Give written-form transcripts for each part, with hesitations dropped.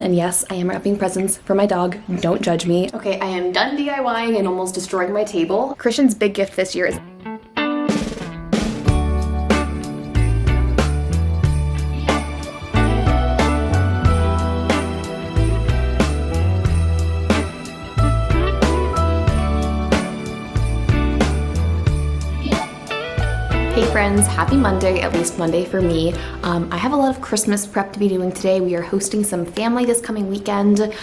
And yes, I am wrapping presents for my dog. Don't judge me. Okay, I am done DIYing and almost destroying my table. Christian's big gift this year is Hey friends, happy Monday, at least Monday for me. I have a lot of Christmas prep to be doing today. We are hosting some family this coming weekend.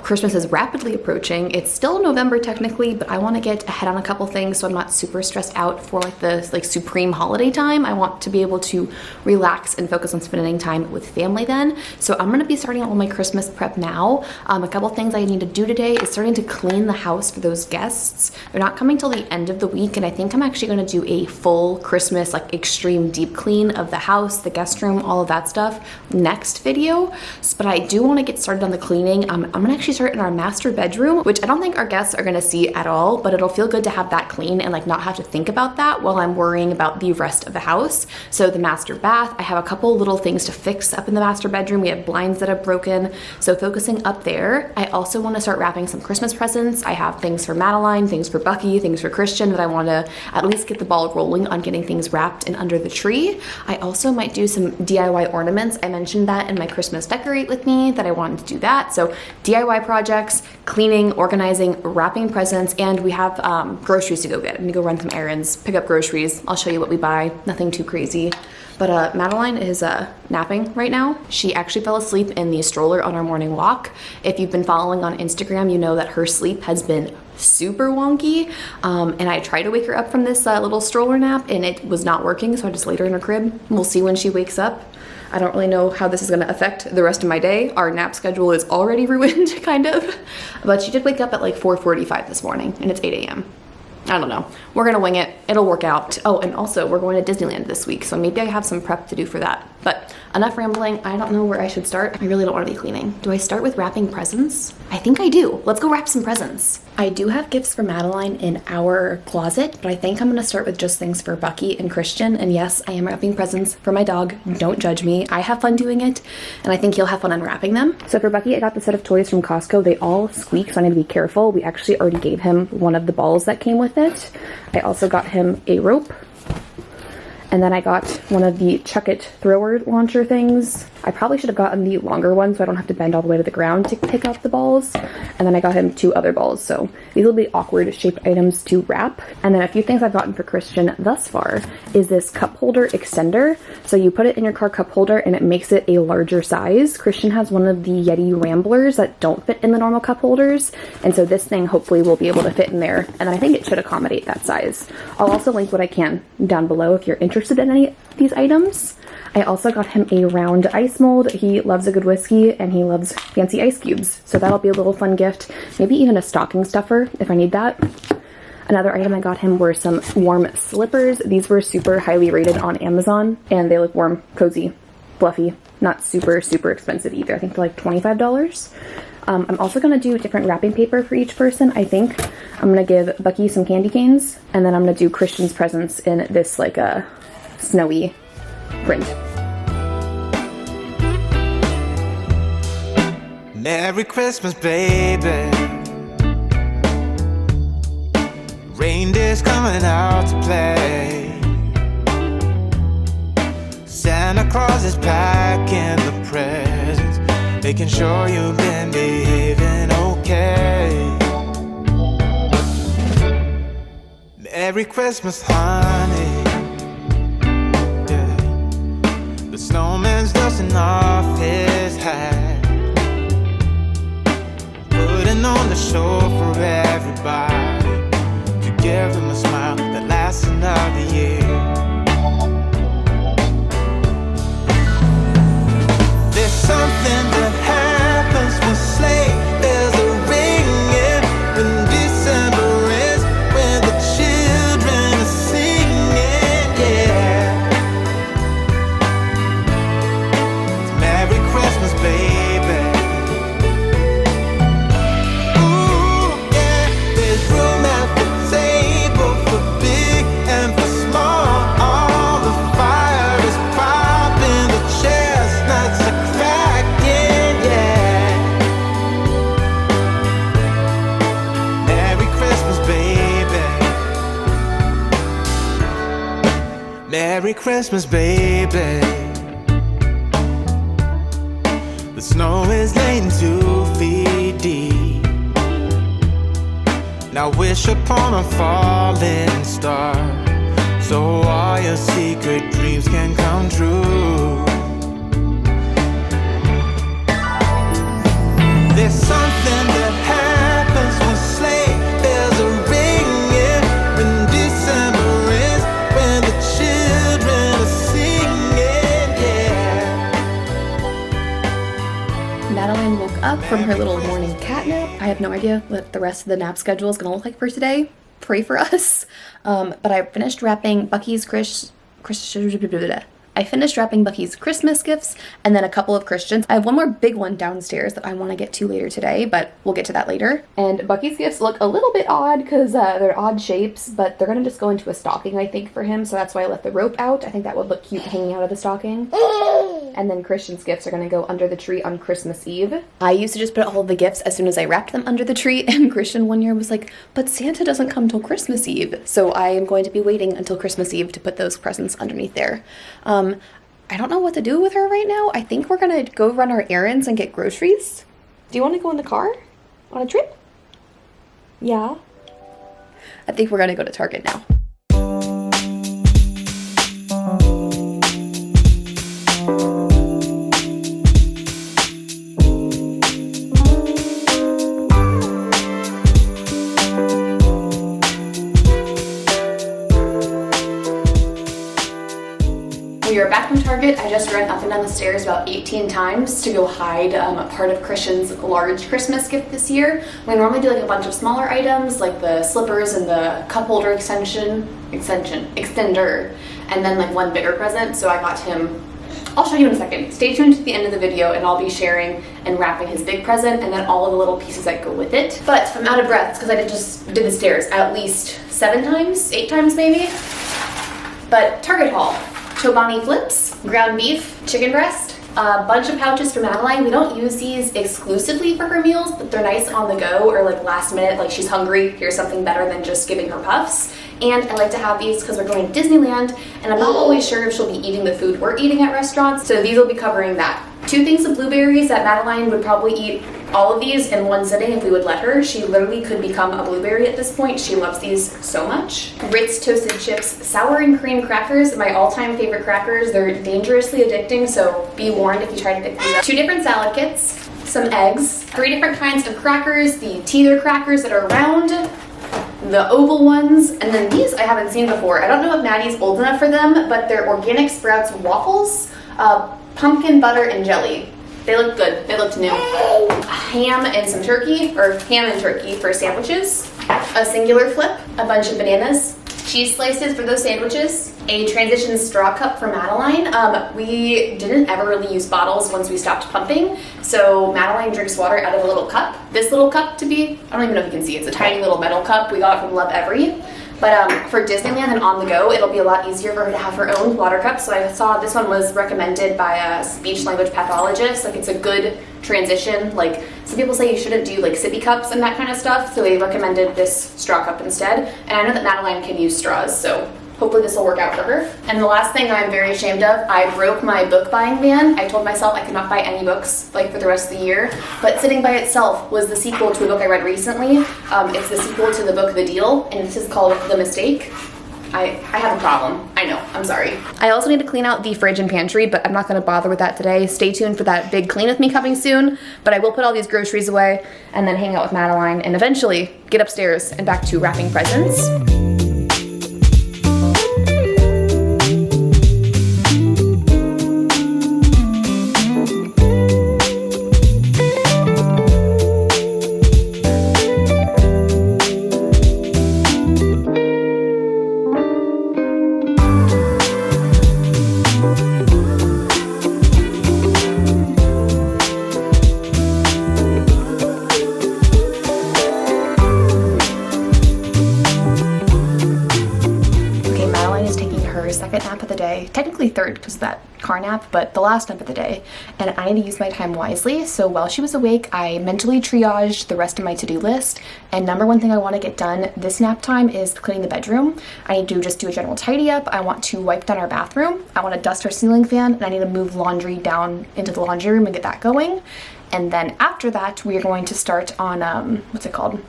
Christmas is rapidly approaching. It's still November technically, but I want to get ahead on a couple things so I'm not super stressed out for the supreme holiday time. I want to be able to relax and focus on spending time with family then. So I'm going to be starting all my Christmas prep now. A couple things I need to do today is starting to clean the house for those guests. They're not coming till the end of the week, and I think I'm actually going to do a full Christmas extreme deep clean of the house, the guest room, all of that stuff next video. But I do want to get started on the cleaning. I'm gonna actually start in our master bedroom, which I don't think our guests are gonna see at all, but it'll feel good to have that clean and not have to think about that while I'm worrying about the rest of the house. So the master bath, I have a couple little things to fix up in the master bedroom. We have blinds that have broken, so focusing up there. I also want to start wrapping some Christmas presents. I have things for Madeline, things for Bucky, things for Christian that I want to at least get the ball rolling on getting things wrapped and under the tree. I also might do some DIY ornaments. I mentioned that in my Christmas decorate with me that I wanted to do that. So DIY projects, cleaning, organizing, wrapping presents, and we have groceries to go get. I'm gonna go run some errands, pick up groceries. I'll show you what we buy, nothing too crazy. But Madeline is napping right now. She actually fell asleep in the stroller on our morning walk. If you've been following on Instagram, you know that her sleep has been super wonky. And I tried to wake her up from this little stroller nap and it was not working, so I just laid her in her crib. We'll see when she wakes up. I don't really know how this is gonna affect the rest of my day. Our nap schedule is already ruined, kind of. But she did wake up at 4:45 this morning and it's 8 a.m. I don't know. We're gonna wing it. It'll work out. Oh, and also we're going to Disneyland this week, so maybe I have some prep to do for that. But enough rambling. I don't know where I should start. I really don't want to be cleaning. Do I start with wrapping presents? I think I do. Let's go wrap some presents. I do have gifts for Madeline in our closet, but I think I'm gonna start with just things for Bucky and Christian. And yes, I am wrapping presents for my dog. Don't judge me. I have fun doing it, and I think he'll have fun unwrapping them. So for Bucky, I got the set of toys from Costco. They all squeak, so I need to be careful. We actually already gave him one of the balls that came with it. I also got him a rope. And then I got one of the Chuck It thrower launcher things. I probably should have gotten the longer one so I don't have to bend all the way to the ground to pick up the balls. And then I got him 2 other balls. So these will be awkward shaped items to wrap. And then a few things I've gotten for Christian thus far is this cup holder extender. So you put it in your car cup holder and it makes it a larger size. Christian has one of the Yeti Ramblers that don't fit in the normal cup holders. And so this thing hopefully will be able to fit in there. And I think it should accommodate that size. I'll also link what I can down below if you're interested in any of these items. I also got him a round ice mold. He loves a good whiskey and he loves fancy ice cubes. So that'll be a little fun gift. Maybe even a stocking stuffer if I need that. Another item I got him were some warm slippers. These were super highly rated on Amazon and they look warm, cozy, fluffy, not super expensive either. I think they're $25. I'm also gonna do different wrapping paper for each person. I think I'm gonna give Bucky some candy canes and then I'm gonna do Christian's presents in this a snowy print. Merry Christmas, baby. Reindeer's coming out to play. Santa Claus is packing the presents, making sure you've been behaving okay. Merry Christmas, honey. The snowman's dusting off his hat, putting on the show for everybody, to give them a smile that lasts another year. There's something that happens when sleigh bells are ringing, when December ends, when the children are singing, yeah. Merry Christmas, baby. Ooh, yeah. There's room at the table for big and for small. All the fire is popping, the chestnuts are cracking. Merry Christmas, baby. The snow is laying 2 feet deep. Now wish upon a falling star, so all your secret dreams can come true. There's something that happens when sleigh bells are ringing, when December is, when the children are singing, yeah. Madeline woke up from her little morning cat nap. I have no idea what the rest of the nap schedule is going to look like for today. Pray for us. But I finished wrapping Bucky's Christmas gifts and then a couple of Christians. I have one more big one downstairs that I want to get to later today, but we'll get to that later. And Bucky's gifts look a little bit odd because they're odd shapes, but they're going to just go into a stocking, I think, for him. So that's why I left the rope out. I think that would look cute hanging out of the stocking. And then Christian's gifts are going to go under the tree on Christmas Eve. I used to just put all of the gifts as soon as I wrapped them under the tree, and Christian one year was like, but Santa doesn't come till Christmas Eve. So I am going to be waiting until Christmas Eve to put those presents underneath there. I don't know what to do with her right now. I think we're gonna go run our errands and get groceries. Do you want to go in the car on a trip? Yeah. I think we're gonna go to Target now. We are back from Target. I just ran up and down the stairs about 18 times to go hide part of Christian's large Christmas gift this year. We normally do like a bunch of smaller items like the slippers and the cup holder extender, and then like one bigger present. So I got him, I'll show you in a second. Stay tuned to the end of the video and I'll be sharing and wrapping his big present and then all of the little pieces that go with it. But I'm out of breath because I just did the stairs at least 8 times maybe. But Target haul. Chobani flips, ground beef, chicken breast, a bunch of pouches for Madeline. We don't use these exclusively for her meals, but they're nice on the go or like last minute, like she's hungry, here's something better than just giving her puffs. And I like to have these because we're going to Disneyland and I'm not always sure if she'll be eating the food we're eating at restaurants, so these will be covering that. 2 things of blueberries that Madeline would probably eat all of these in one sitting if we would let her. She literally could become a blueberry at this point. She loves these so much. Ritz toasted chips, sour and cream crackers, my all-time favorite crackers. They're dangerously addicting, so be warned if you try to pick these up. 2 different salad kits, some eggs, 3 different kinds of crackers, the teeter crackers that are round, the oval ones, and then these I haven't seen before. I don't know if Maddie's old enough for them, but they're organic Sprouts waffles, pumpkin butter and jelly. They look good. They looked new. Ham and some turkey, or ham and turkey for sandwiches. A singular flip, a bunch of bananas, cheese slices for those sandwiches, a transition straw cup for Madeline. We didn't ever really use bottles once we stopped pumping, so Madeline drinks water out of a little cup. This little cup I don't even know if you can see, it's a tiny little metal cup. We got it from Love Every. But for Disneyland and on the go, it'll be a lot easier for her to have her own water cup. So I saw this one was recommended by a speech language pathologist. Like it's a good transition. Like some people say you shouldn't do like sippy cups and that kind of stuff. So they recommended this straw cup instead. And I know that Madeline can use straws, so hopefully this will work out for her. And the last thing I'm very ashamed of, I broke my book buying ban. I told myself I could not buy any books like for the rest of the year, but Sitting by Itself was the sequel to a book I read recently. It's the sequel to the book The Deal, and this is called The Mistake. I have a problem. I know, I'm sorry. I also need to clean out the fridge and pantry, but I'm not gonna bother with that today. Stay tuned for that big clean with me coming soon, but I will put all these groceries away and then hang out with Madeline and eventually get upstairs and back to wrapping presents. my technically third because of that car nap, but the last nap of the day, and I need to use my time wisely. So while she was awake, I mentally triaged the rest of my to-do list, and number one thing I want to get done this nap time is cleaning the bedroom. I need to just do a general tidy up. I want to wipe down our bathroom. I want to dust our ceiling fan, and I need to move laundry down into the laundry room and get that going. And then after that, we are going to start on what's it called?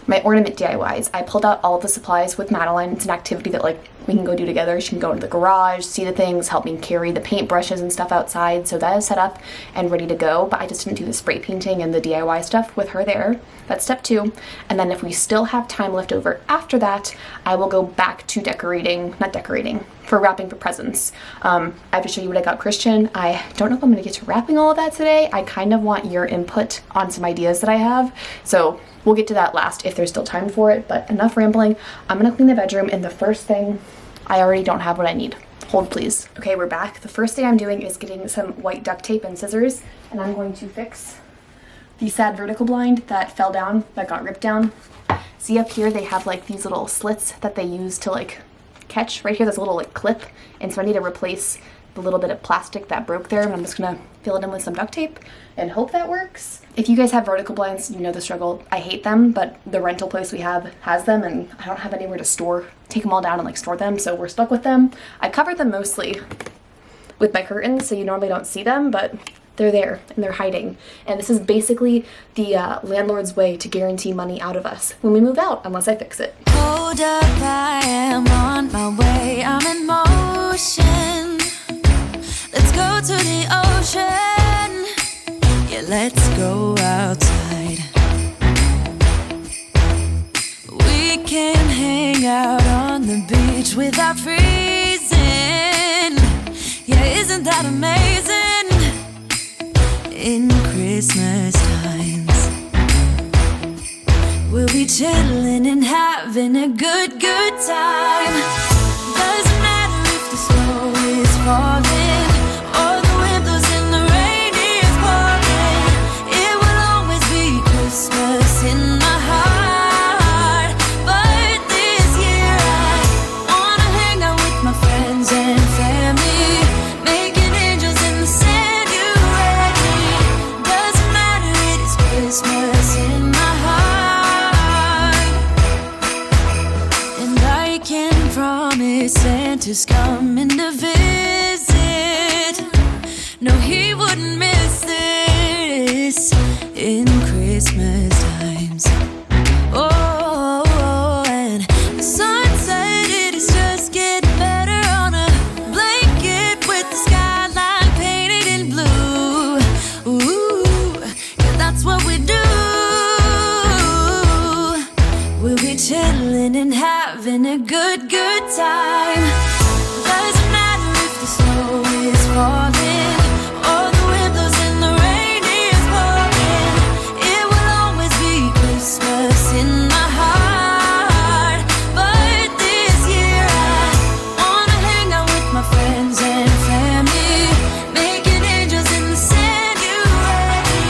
My ornament DIYs. I pulled out all of the supplies with Madeline. It's an activity that like we can go do together. She can go into the garage, see the things, help me carry the paint brushes and stuff outside. So that is set up and ready to go, but I just didn't do the spray painting and the DIY stuff with her there. That's step 2. And then if we still have time left over after that, I will go back to for wrapping for presents. I have to show you what I got Christian. I don't know if I'm gonna get to wrapping all of that today. I kind of want your input on some ideas that I have. So we'll get to that last if there's still time for it, but enough rambling. I'm gonna clean the bedroom, and the first thing, I already don't have what I need. Hold please. Okay, we're back. The first thing I'm doing is getting some white duct tape and scissors, and I'm going to fix the sad vertical blind that fell down, that got ripped down. See up here, they have like these little slits that they use to like catch. Right here, there's a little like clip, and so I need to replace the little bit of plastic that broke there, and I'm just gonna fill it in with some duct tape and hope that works. If you guys have vertical blinds, you know the struggle. I hate them, but the rental place we have has them, and I don't have anywhere to take them all down and like store them, so we're stuck with them. I covered them mostly with my curtains, so you normally don't see them, but they're there and they're hiding. And this is basically the landlord's way to guarantee money out of us when we move out, unless I fix it. Hold up, I am on my way, I'm in motion. Let's go to the ocean. Yeah, let's go outside. We can hang out on the beach without freezing. Yeah, isn't that amazing? In Christmas times, we'll be chilling and having a good time. Doesn't matter if the snow is falling or the wind blows and the rain is pouring. It will always be Christmas in my heart. But this year I wanna hang out with my friends and family, making angels in the sand. You ready? Doesn't matter, it is Christmas in my heart. And I can promise Santa's coming to visit. No, he wouldn't miss this in Christmas times. Oh, and the sunset, it is just getting better on a blanket with the skyline painted in blue. Ooh, yeah, that's what we do. We'll be chilling and having a good time. Doesn't matter if the snow is falling or the wind blows and the rain is pouring. It will always be Christmas in my heart. But this year I wanna hang out with my friends and family, making angels in the sand. You ready?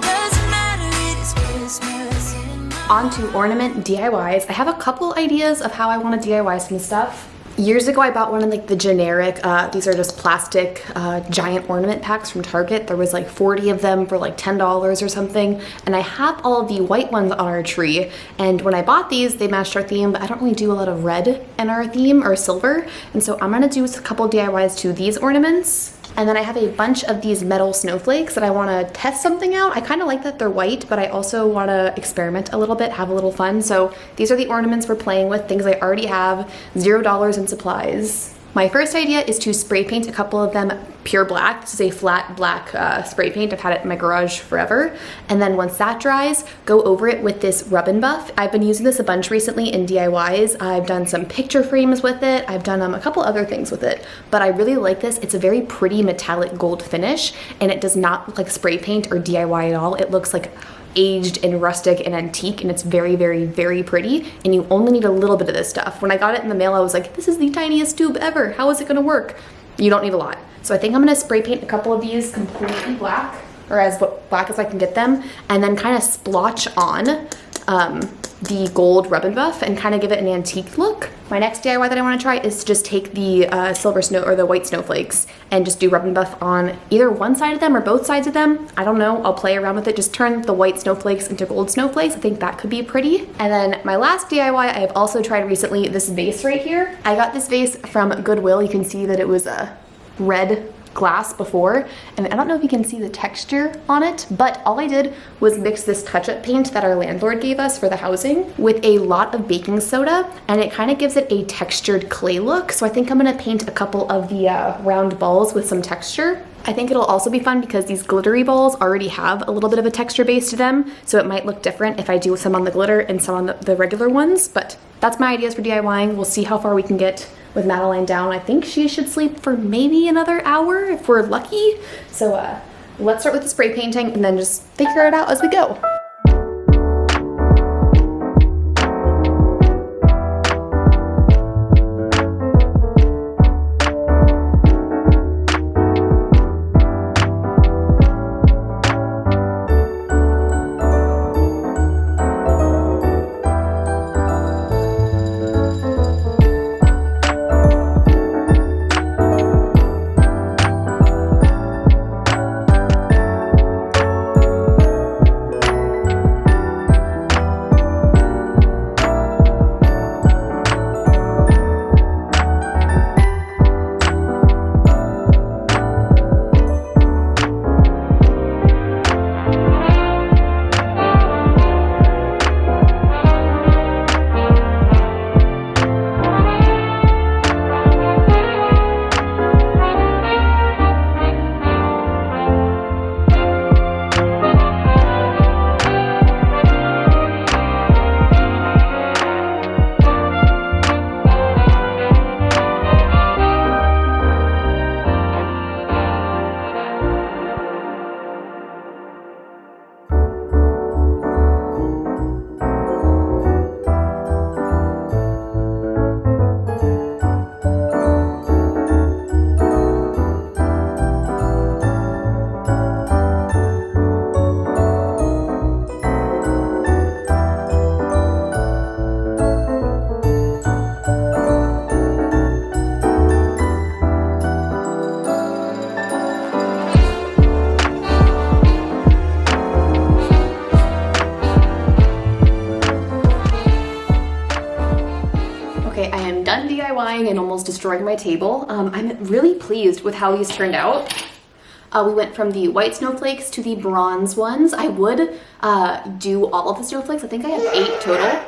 Doesn't matter, it is Christmas in my heart. On to ornament DIYs. I have a couple ideas of how I want to DIY some stuff. Years ago, I bought one of like the generic, these are just plastic giant ornament packs from Target. There was like 40 of them for like $10 or something. And I have all of the white ones on our tree. And when I bought these, they matched our theme, but I don't really do a lot of red in our theme or silver. And so I'm gonna do a couple DIYs to these ornaments. And then I have a bunch of these metal snowflakes that I want to test something out. I kind of like that they're white, but I also want to experiment a little bit, have a little fun. So these are the ornaments we're playing with, things I already have, $0 in supplies. My first idea is to spray paint a couple of them pure black. This is a flat black spray paint. I've had it in my garage forever. And then once that dries, go over it with this rub and buff. I've been using this a bunch recently in DIYs. I've done some picture frames with it. I've done a couple other things with it, but I really like this. It's a very pretty metallic gold finish, and it does not look like spray paint or DIY at all. It looks like aged and rustic and antique, and it's very, very, very pretty, and you only need a little bit of this stuff. When I got it in the mail, I was like, this is the tiniest tube ever. How is it gonna work? You don't need a lot. So I think I'm gonna spray paint a couple of these completely black, or as black as I can get them, and then kind of splotch on the gold rub and buff and kind of give it an antique look. My next DIY that I want to try is to just take the silver snow or the white snowflakes and just do rub and buff on either one side of them or both sides of them. I don't know, I'll play around with it. Just turn the white snowflakes into gold snowflakes. I think that could be pretty. And then my last DIY, I have also tried recently this vase right here. I got this vase from Goodwill. You can see that it was a red glass before, and I don't know if you can see the texture on it, but all I did was mix this touch-up paint that our landlord gave us for the housing with a lot of baking soda, and it kind of gives it a textured clay look. So I think I'm gonna paint a couple of the round balls with some texture. I think it'll also be fun because these glittery balls already have a little bit of a texture base to them, so it might look different if I do some on the glitter and some on the regular ones. But that's my ideas for DIYing. We'll see how far we can get with Madeline down. I think she should sleep for maybe another hour if we're lucky. So let's start with the spray painting and then just figure it out as we go. And almost destroying my table. I'm really pleased with how these turned out. We went from the white snowflakes to the bronze ones. I would do all of the snowflakes. I think I have 8 total.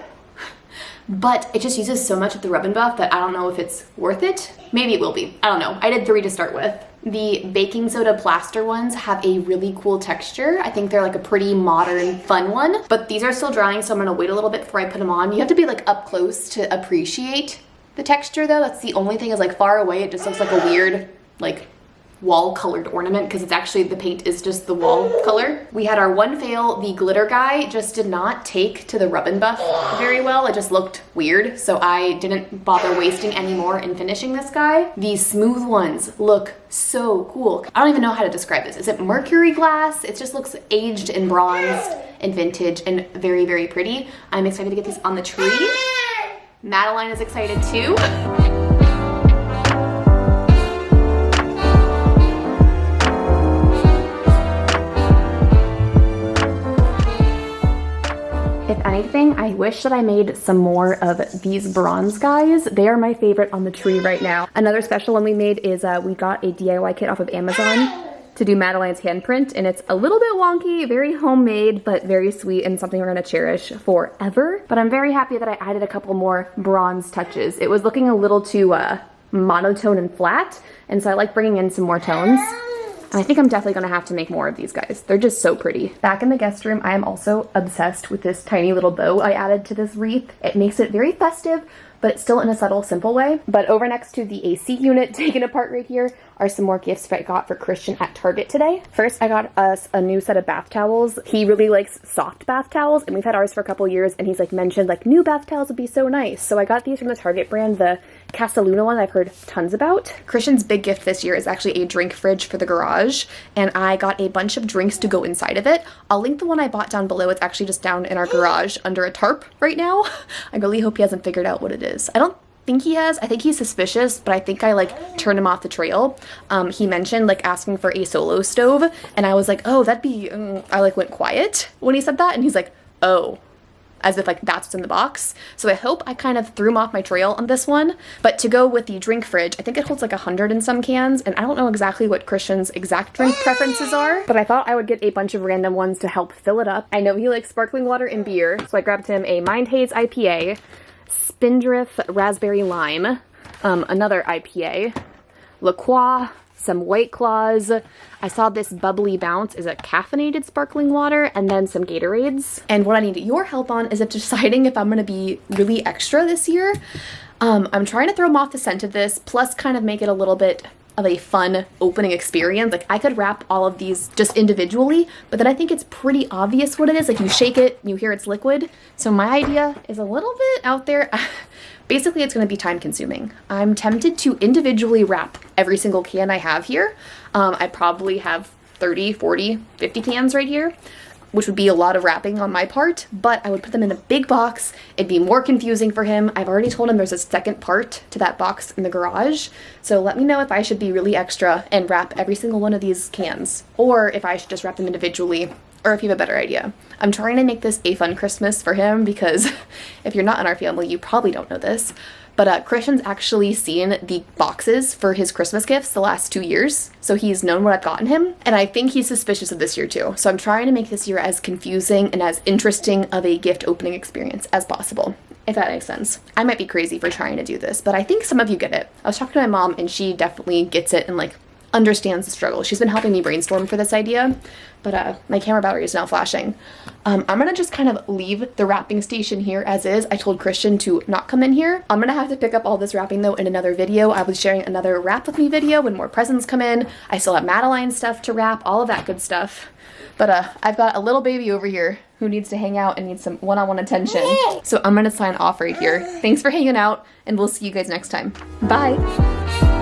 But it just uses so much of the rub and buff that I don't know if it's worth it. Maybe it will be. I don't know. I did 3 to start with. The baking soda plaster ones have a really cool texture. I think they're like a pretty modern, fun one. But these are still drying, so I'm gonna wait a little bit before I put them on. You have to be like up close to appreciate the texture though. That's the only thing, is like far away it just looks like a weird like wall colored ornament because it's actually, the paint is just the wall color. We had our one fail. The glitter guy just did not take to the rub and buff very well. It just looked weird, so I didn't bother wasting any more in finishing this guy. These smooth ones look so cool. I don't even know how to describe this. Is it mercury glass? It just looks aged and bronzed and vintage and very, very pretty. I'm excited to get these on the tree. Madeline is excited too. If anything, I wish that I made some more of these bronze guys. They are my favorite on the tree right now. Another special one we made is we got a DIY kit off of Amazon to do Madeline's handprint, and it's a little bit wonky, very homemade, but very sweet and something we're gonna cherish forever. But I'm very happy that I added a couple more bronze touches. It was looking a little too monotone and flat, and so I like bringing in some more tones. And I think I'm definitely gonna have to make more of these guys. They're just so pretty. Back in the guest room, I am also obsessed with this tiny little bow I added to this wreath. It makes it very festive, but it's still in a subtle, simple way. But over next to the AC unit taken apart right here are some more gifts that I got for Christian at Target today. First, I got us a new set of bath towels. He really likes soft bath towels, and we've had ours for a couple years, and he's like mentioned like new bath towels would be so nice. So I got these from the Target brand, the Castelluna one I've heard tons about. Christian's big gift this year is actually a drink fridge for the garage, and I got a bunch of drinks to go inside of it. I'll link the one I bought down below. It's actually just down in our garage under a tarp right now. I really hope he hasn't figured out what it is. I don't think he has. I think he's suspicious, but I think I like turned him off the trail. He mentioned like asking for a solo stove, and I was like, oh, that'd be, I like went quiet when he said that, and he's like, oh, as if like that's what's in the box. So I hope I kind of threw him off my trail on this one. But to go with the drink fridge, I think it holds like 100 and some cans, and I don't know exactly what Christian's exact drink preferences are, but I thought I would get a bunch of random ones to help fill it up. I know he likes sparkling water and beer, so I grabbed him a Mind Haze IPA, Spindrift Raspberry Lime, another IPA, La Croix, some White Claws. I saw this Bubbly Bounce is a caffeinated sparkling water, and then some Gatorades. And what I need your help on is deciding if I'm gonna be really extra this year. I'm trying to throw him off the scent of this, plus kind of make it a little bit of a fun opening experience. Like I could wrap all of these just individually, but then I think it's pretty obvious what it is. Like you shake it, you hear it's liquid. So my idea is a little bit out there. Basically, it's going to be time consuming. I'm tempted to individually wrap every single can I have here. I probably have 30, 40, 50 cans right here, which would be a lot of wrapping on my part, but I would put them in a big box. It'd be more confusing for him. I've already told him there's a second part to that box in the garage. So let me know if I should be really extra and wrap every single one of these cans, or if I should just wrap them individually, or if you have a better idea. I'm trying to make this a fun Christmas for him because if you're not in our family, you probably don't know this, but Christian's actually seen the boxes for his Christmas gifts the last 2 years, so he's known what I've gotten him, and I think he's suspicious of this year too. So I'm trying to make this year as confusing and as interesting of a gift opening experience as possible, if that makes sense. I might be crazy for trying to do this, but I think some of you get it. I was talking to my mom, and she definitely gets it and like understands the struggle. She's been helping me brainstorm for this idea, but my camera battery is now flashing. I'm gonna just kind of leave the wrapping station here as is. I told Christian to not come in here. I'm gonna have to pick up all this wrapping though in another video. I was sharing another wrap with me video when more presents come in. I still have Madeline stuff to wrap, all of that good stuff. But I've got a little baby over here who needs to hang out and needs some one-on-one attention. So I'm gonna sign off right here. Thanks for hanging out, and we'll see you guys next time. Bye.